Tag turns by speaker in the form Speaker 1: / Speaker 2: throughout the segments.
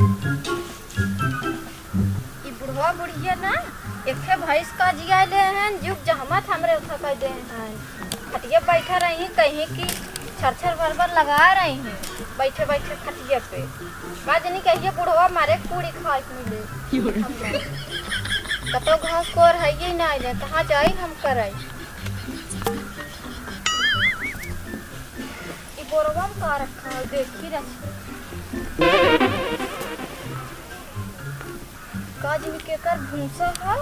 Speaker 1: ई बुढ़वा बुढ़िया ना एके भैंस का जिया ले हैं जुग जहमत हमरे उठा कर दे हैं खटिया बैठा रही कहीं की छरछर भरभर लगा रही हैं बैठे बैठे खटिया पे बाजनी कहिए बुढ़वा मारे पूरी खाए मिले कतो घास कोर है ही ना ले कहाँ जाए हम कराई ई बोरवा में का रखा है देखी रही काजनी के कर भूसा है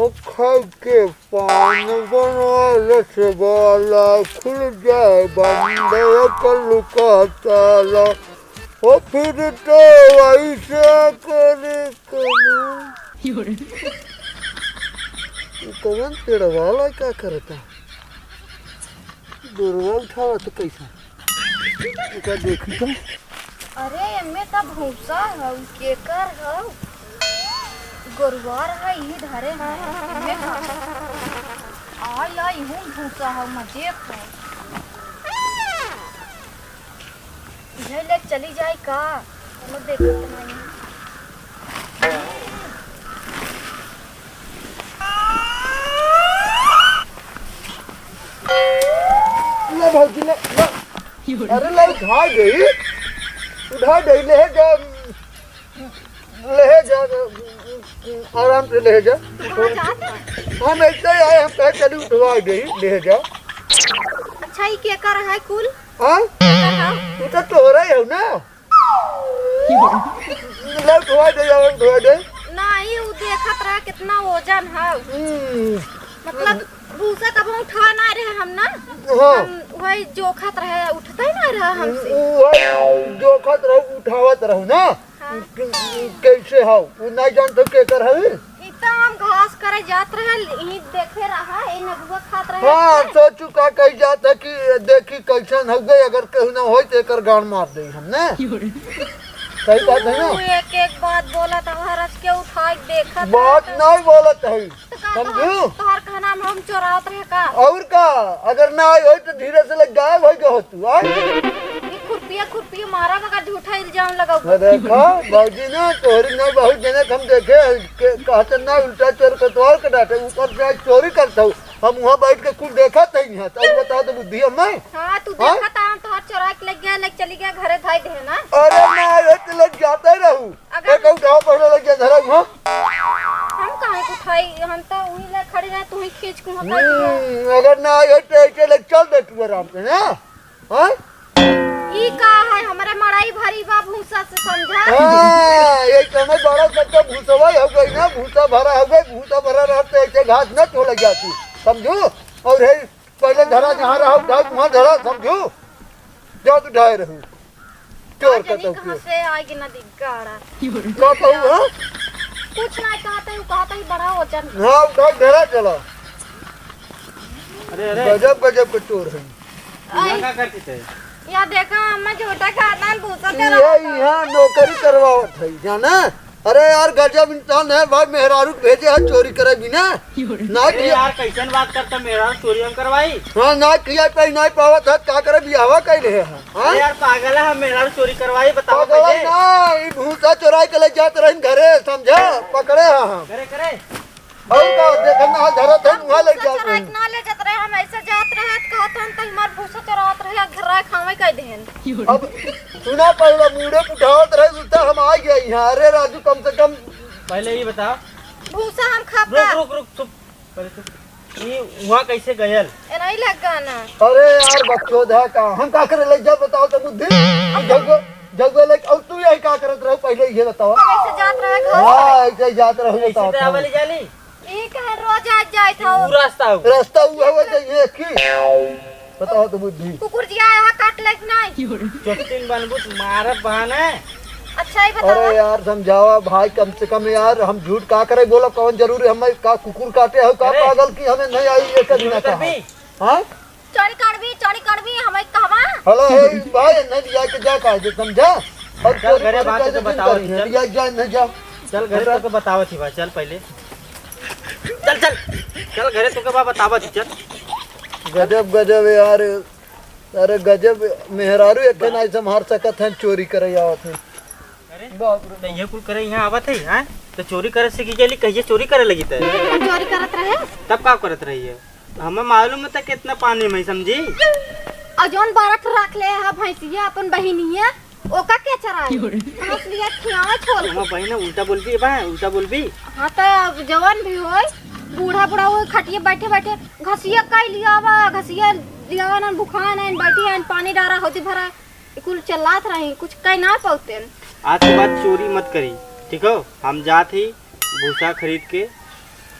Speaker 2: ओ खाओ के पान बना रसवाला खुल जाए बंदे कल्लू का ताला ओ फिर तो ऐसा करे कौन तेरा वाला क्या करता दुर्गा उठावा तो कैसा क्या देखी तो
Speaker 1: अरे एमे त भूसा है केकर है गोरुवार है ई धरे है एमे आई आई हूं भूसा है मजे को ये ले चली जाए का हम देखत नहीं
Speaker 2: ले भौजी ले अरे ले उठा गई ले जा आराम से ले जा हम ऐसे ही आए हम कहे चली उठवा गई ले जा
Speaker 1: अच्छा ये क्या कर है कुल
Speaker 2: हाँ तू तो तोरा ही हो ना ले उठवा दे
Speaker 1: नहीं वो देखत रहा कितना वजन है मतलब भूसा कब उठा ना रहे हम ना हम वही जोखत रहे उठता ही ना रहा हमसे
Speaker 2: वही जोखत रहो उठावत रहो ना कैसे हो नहीं जानते के कर है
Speaker 1: इतना हम घास करे जात रहे यही देखे रहा है नगुआ खात रहे
Speaker 2: हाँ सोचू का कही जाता कि देखी कैसन हो गई अगर कहू ना हो तो एक गान मार दे हमने सही बात है ना
Speaker 1: एक एक बात बोला तो हरस के उठा देखा
Speaker 2: बात नहीं बोलत है समझू
Speaker 1: तोहर कहना हम चोरावत रहे का
Speaker 2: और का अगर ना आई हो तो धीरे से लग गायब हो गयो तू
Speaker 1: खुरपिया मारा मगर झूठा इल्जाम लगाओ
Speaker 2: देखा बाबूजी ना तोहरी ना बहुत जने हम देखे कहते ना उल्टा चोर कतवार के डांटे ऊपर से चोरी करता हूँ हम वहाँ बैठ के कुछ देखा नहीं है तो बता दो बुद्धि हमें
Speaker 1: हाँ तू देखा था हम तोहर चोरा के लग गया लग चली गया घरे धाई दे ना
Speaker 2: अरे ना ये तो लग जाता ही रहूँ एक उठाओ पहले लग गया धरा वहाँ
Speaker 1: हम कहाँ को उठाई हम तो वहीं ले खड़े रहे तू ही खींच को
Speaker 2: अगर ना ये तो ऐसे लग चल दे तू आराम से ना हाँ
Speaker 1: ई का है हमारे मड़ाई भरी बा भूसा से समझा
Speaker 2: हां ये समय बड़ा बच्चा भूसवा हो गई ना भूसा भरा हो गई भूसा भरा रहते ऐसे घास न तोड़ जाती समझू और है पहले धरा जहां रहा उठा वहां धरा समझू जा तू ढाए रहू चोर का तो
Speaker 1: कहां से आएगी ना दिगाड़ा
Speaker 2: क्या कहूं हां
Speaker 1: कुछ ना कहता ही बड़ा वजन
Speaker 2: हां उठा धरा चला
Speaker 3: अरे अरे
Speaker 2: गजब गजब का चोर है
Speaker 3: क्या करती थे
Speaker 1: या देखा मैं झूठा खाता भूसा कर
Speaker 2: ये यहाँ नौकरी करवावत है जाना अरे यार गजब इंसान है भाई मेहरारू भेजे है चोरी करे बिना ना
Speaker 3: अरे यार कैसन बात करता मेरा चोरी हम करवाई
Speaker 2: हाँ ना किया पे नहीं पावत है क्या करे बियावा कैले है
Speaker 3: अरे यार पागल है हम मेरा चोरी करवाई बताओ
Speaker 2: पागल है ना ये भूसा चुराई के ले जाते रहे घरे समझा पकड़े हैं हम
Speaker 3: करे करे
Speaker 2: और का देखना धरा थे वहां ले जाते
Speaker 1: चोरा ना ले जात रहे हम ऐसे जात रहे कहत हम तो हमार भूसा चोरावत रहे घर खावे कह देहन
Speaker 2: अब सुना पहले मुड़े उठावत रहे सुता हम आ गए यहाँ अरे राजू कम से कम
Speaker 3: पहले ये बताओ
Speaker 1: भूसा हम खाता
Speaker 3: रुक रुक रुक चुप पहले चुप ये वहाँ कैसे गयल
Speaker 1: ए नहीं लगा ना
Speaker 2: अरे यार बच्चों धा का हम का करे ले जा बताओ तो बुद्धि जगह ले और तू यही का करत रहो पहले ये बताओ
Speaker 1: ऐसे जात रहे घर
Speaker 2: हां ऐसे जात रहो बताओ
Speaker 3: कैसे वाली जाली
Speaker 1: एक है रोज आज जाए था
Speaker 3: पूरा रास्ता हो
Speaker 2: रास्ता हुआ हुआ ये की बताओ तो बुद्धि
Speaker 1: कुकुर जी आया काट ले नहीं
Speaker 3: चोटिंग बनबूत मारत बहाना
Speaker 1: अच्छा ही बताओ
Speaker 2: अरे यार समझावा भाई कम से कम यार हम झूठ का करे बोला कौन जरूरी हमें का कुकुर काटे हो का पागल की हमें नहीं आई एक दिन का हां
Speaker 1: चोरी करबी हमें कहवा
Speaker 2: हेलो हे भाई नहीं दिया के जा का समझा और
Speaker 3: चल घरे बात तो बताओ
Speaker 2: दिया जा नहीं जा
Speaker 3: चल घरे तो बताओ थी भाई चल पहले चल चल चल घरे तो के बा बतावा थी चल
Speaker 2: गजब गजब यार अरे गजब मेहरारू एक नहीं संभार सकत हैं, चोरी करे आवत है।
Speaker 3: अरे
Speaker 2: बाप रे
Speaker 3: तो ये कुल करे यहाँ आवत है हैं तो चोरी करे से की गली कहिए चोरी करे लगी थे
Speaker 1: हम चोरी करत रहे
Speaker 3: तब का करत रही है हमें मालूम है कितना पानी में समझी
Speaker 1: और जौन बारह रख ले है भैंसिया अपन बहिनिया ओका के चराई हंस लिया खियावा छोड़
Speaker 3: हमार बहन उल्टा बोलबी बा उल्टा बोलबी
Speaker 1: हाँ तो जवान भी होय बूढ़ा बूढ़ा वो खटिए बैठे बैठे घसिया काई लिया बा घसिया लिया ना बुखान है बैठी है पानी डारा होती भरा कुल चलात रही कुछ कह ना पाते
Speaker 3: आज के बाद चोरी मत करी ठीक हो हम जात ही भूसा खरीद के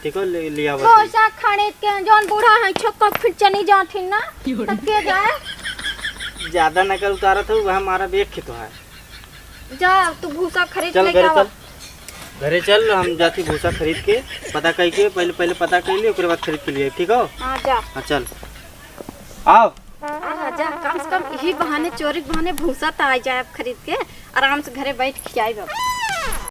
Speaker 3: ठीक हो लिया
Speaker 1: भूसा खरीद के जौन बूढ़ा है छोक फिर चनी जाती ना तब के जाए
Speaker 3: ज्यादा नकल उतारा था वह हमारा भी एक खेत है
Speaker 1: जा तू भूसा खरीद
Speaker 3: चल
Speaker 1: लेके
Speaker 3: घरे
Speaker 1: आवा
Speaker 3: चल घरे चल हम जाती भूसा खरीद के पता कर के पहले पता कर लिए उसके बाद खरीद के लिए ठीक हो
Speaker 1: हाँ जा
Speaker 3: हाँ चल आओ
Speaker 1: जा कम से कम यही बहाने चोरी के बहाने भूसा तो आ जाए खरीद के आराम से घरे बैठ खियाई बाबा